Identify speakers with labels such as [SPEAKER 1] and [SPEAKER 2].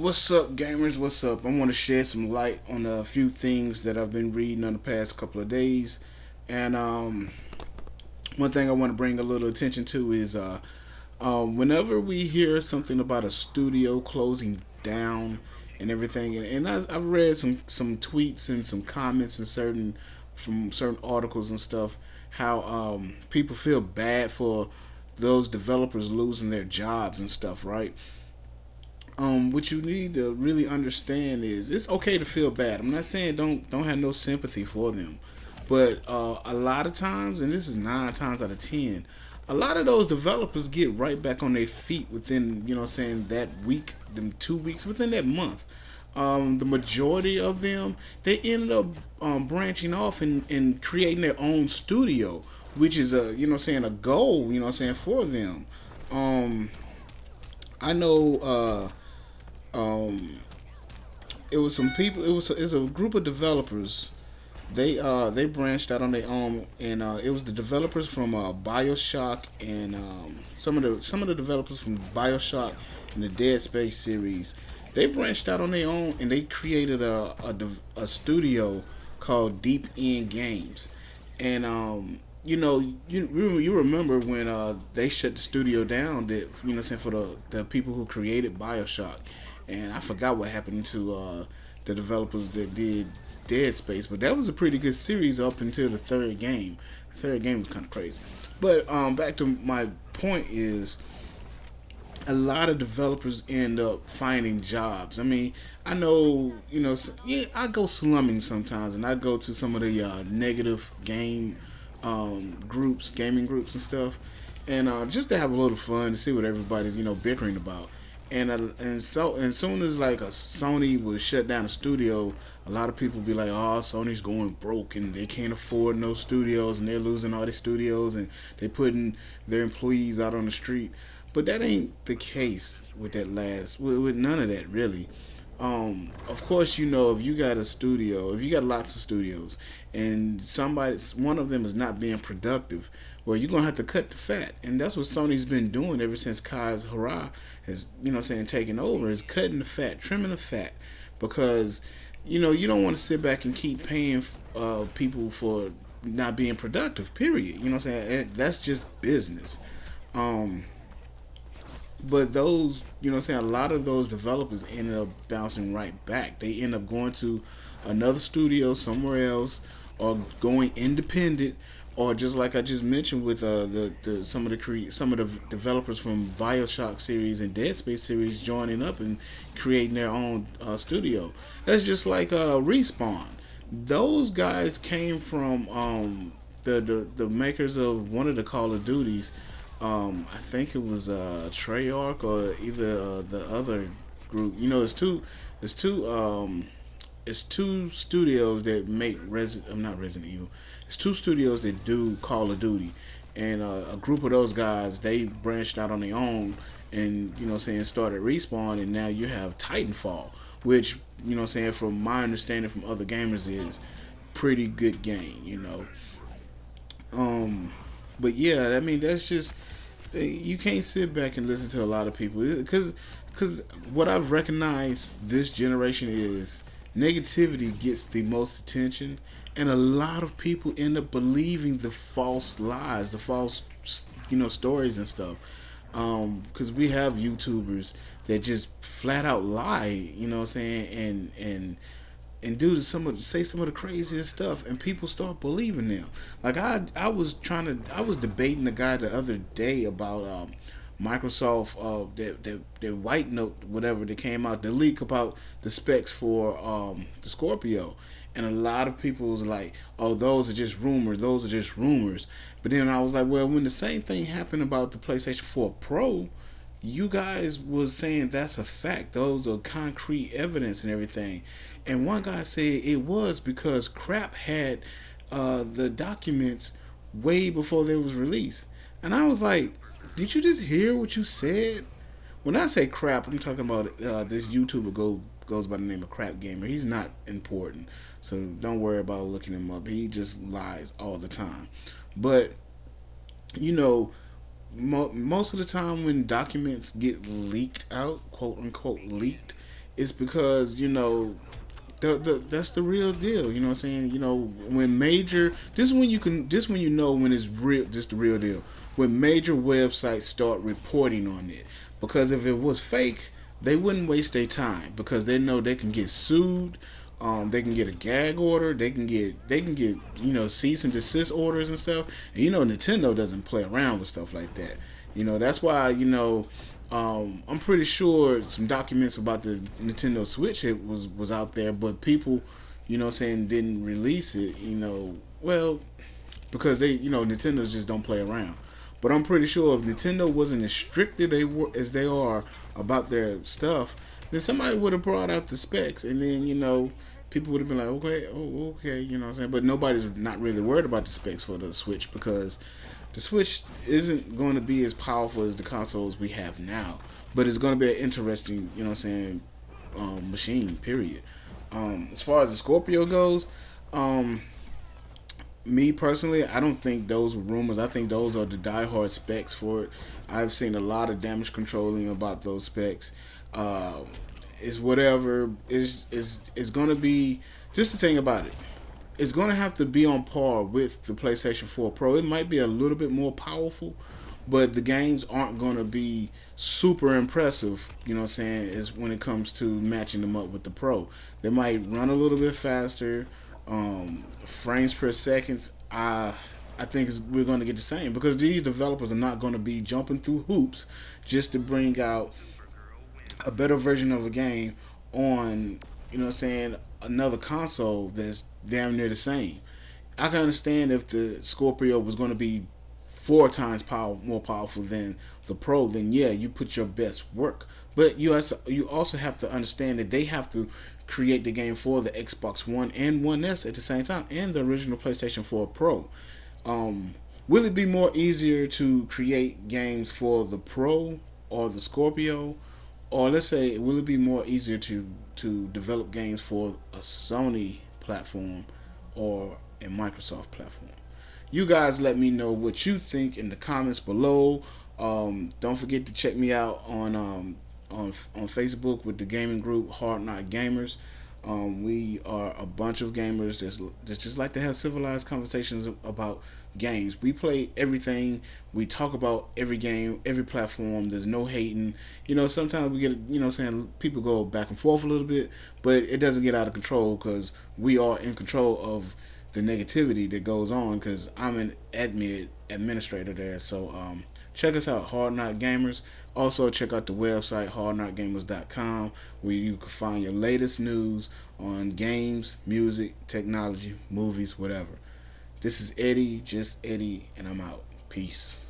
[SPEAKER 1] What's up, gamers? What's up? I want to shed some light on a few things that I've been reading on the past couple of days. And one thing I want to bring a little attention to is whenever we hear something about a studio closing down and everything, I've read some tweets and some comments and certain articles and stuff, how people feel bad for those developers losing their jobs and stuff, right? What you need to really understand is it's okay to feel bad. I'm not saying don't have no sympathy for them, but a lot of times, and this is 9 times out of 10, a lot of those developers get right back on their feet within that week, them 2 weeks, within that month. The majority of them, they ended up branching off and creating their own studio, which is a a goal for them. Um, I know. Um, it was some people. It's a group of developers. They branched out on their own, and it was the developers from Bioshock and some of the developers from Bioshock and the Dead Space series. They branched out on their own, and they created a studio called Deep End Games. And you remember when they shut the studio down, that for the people who created Bioshock. And I forgot what happened to the developers that did Dead Space, but that was a pretty good series up until the third game. The third game was kind of crazy. But back to my point is, a lot of developers end up finding jobs. I mean, I know, yeah, I go slumming sometimes, and I go to some of the negative game groups, gaming groups and stuff, and just to have a little fun to see what everybody's bickering about. And soon as like a Sony was shut down a studio, a lot of people be like, "Oh, Sony's going broke and they can't afford no studios and they're losing all their studios and they're putting their employees out on the street." But that ain't the case with with none of that really. Of course, if you got a studio, if you got lots of studios, and one of them is not being productive, well, you're gonna have to cut the fat, and that's what Sony's been doing ever since Kaz Hara has, taken over, is cutting the fat, trimming the fat, because you don't want to sit back and keep paying people for not being productive. Period. That's just business. Um, but those, a lot of those developers ended up bouncing right back. They end up going to another studio somewhere else, or going independent, or just like I just mentioned with the some of the developers from Bioshock series and Dead Space series joining up and creating their own studio. That's just like Respawn. Those guys came from the makers of one of the Call of Duties. I think it was Treyarch, or either the other group. It's two, it's two studios that make I'm not Resident Evil. It's two studios that do Call of Duty, and a group of those guys, they branched out on their own, and started Respawn, and now you have Titanfall, which from my understanding from other gamers, is pretty good game. Um, but yeah, I mean, that's just, you can't sit back and listen to a lot of people, because what I've recognized this generation is negativity gets the most attention, and a lot of people end up believing the false lies, the false stories and stuff. Because we have YouTubers that just flat out lie, and do say some of the craziest stuff, and people start believing them. Like I was debating a guy the other day about Microsoft, their white note, whatever, that came out, the leak about the specs for the Scorpio. And a lot of people was like, "Oh, those are just rumors, those are just rumors." But then I was like, well, when the same thing happened about the PlayStation 4 Pro, you guys was saying that's a fact, those are concrete evidence and everything. And one guy said it was because Crap had the documents way before they was released. And I was like, did you just hear what you said? When I say Crap, I'm talking about this YouTuber goes by the name of Crap Gamer. He's not important, so don't worry about looking him up. He just lies all the time. But you know, most of the time when documents get leaked out, quote unquote leaked, it's because that's the real deal. You know what I'm saying? When major, this is when you know when it's real, just the real deal. When major websites start reporting on it, because if it was fake, they wouldn't waste their time because they know they can get sued. They can get a gag order. They can get cease and desist orders and stuff. And Nintendo doesn't play around with stuff like that. That's why I'm pretty sure some documents about the Nintendo Switch was out there, but people, saying didn't release it. Well, because Nintendo's just don't play around. But I'm pretty sure if Nintendo wasn't as strict as they are about their stuff, then somebody would have brought out the specs, and then people would have been like, okay, oh, okay, what I'm saying. But nobody's not really worried about the specs for the Switch because the Switch isn't going to be as powerful as the consoles we have now, but it's going to be an interesting, machine. Period. As far as the Scorpio goes, me personally, I don't think those were rumors. I think those are the diehard specs for it. I've seen a lot of damage controlling about those specs. It's whatever. It's going to be just the thing about it. It's going to have to be on par with the PlayStation 4 Pro. It might be a little bit more powerful, but the games aren't going to be super impressive, is when it comes to matching them up with the Pro. They might run a little bit faster. Frames per second, I think we're going to get the same because these developers are not going to be jumping through hoops just to bring out a better version of a game on, another console that's damn near the same. I can understand if the Scorpio was going to be 4 times more powerful than the Pro, then yeah, you put your best work. But you also have to understand that they have to create the game for the Xbox One and One S at the same time, and the original PlayStation 4 Pro. Will it be more easier to create games for the Pro or the Scorpio? Or let's say, will it be more easier to develop games for a Sony platform or a Microsoft platform? You guys let me know what you think in the comments below. Don't forget to check me out on Facebook with the gaming group Hard Knock Gamers. We are a bunch of gamers that's just like to have civilized conversations about games. We play everything. We talk about every game, every platform. There's no hating. Sometimes we get, saying people go back and forth a little bit, but it doesn't get out of control because we are in control of the negativity that goes on because I'm an administrator there. So check us out, Hard Knock Gamers. Also check out the website hardknockgamers.com, where you can find your latest news on games, music, technology, movies, whatever. This is Eddie, just Eddie, and I'm out. Peace.